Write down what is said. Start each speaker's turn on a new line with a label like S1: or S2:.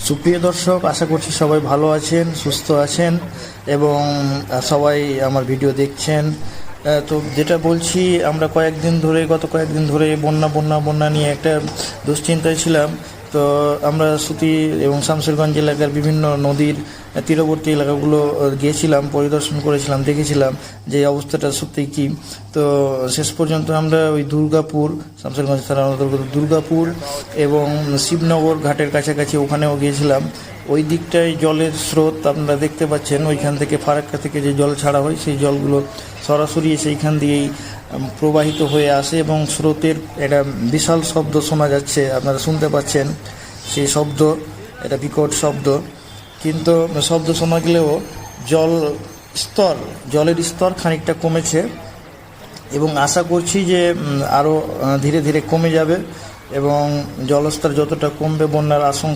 S1: সুপ্রিয় দর্শক, আশা করছি সবাই ভালো আছেন, সুস্থ আছেন এবং সবাই আমার ভিডিও দেখছেন। তো যেটা বলছি, আমরা গত কয়েকদিন ধরে বন্যা নিয়ে একটা দুশ্চিন্তায় ছিলাম। তো আমরা সুতি এবং শামসেরগঞ্জ এলাকার বিভিন্ন নদীর তীরবর্তী এলাকাগুলো গিয়েছিলাম, পরিদর্শন করেছিলাম, দেখেছিলাম যে অবস্থাটা সত্যি কী। তো শেষ পর্যন্ত আমরা ওই দুর্গাপুর, শামসেরগঞ্জ থানার অন্তর্গত দুর্গাপুর এবং শিবনগর ঘাটের কাছাকাছি ওখানেও গিয়েছিলাম। ওই দিকটায় জলের স্রোত আপনারা দেখতে পাচ্ছেন। ওইখান থেকে ফারাক্কা থেকে যে জল ছাড়া হয় সেই জলগুলো সরাসরি সেইখান দিয়েই প্রবাহিত হয়ে আসে এবং স্রোতের একটা বিশাল শব্দ শোনা যাচ্ছে, আপনারা শুনতে পাচ্ছেন সেই শব্দ, এটা বিকট শব্দ। কিন্তু শব্দ শোনা গেলেও জলের স্তর খানিকটা কমেছে এবং আশা করছি যে আরও ধীরে ধীরে কমে যাবে এবং জলস্তর যতটা কমবে বন্যার আশঙ্কা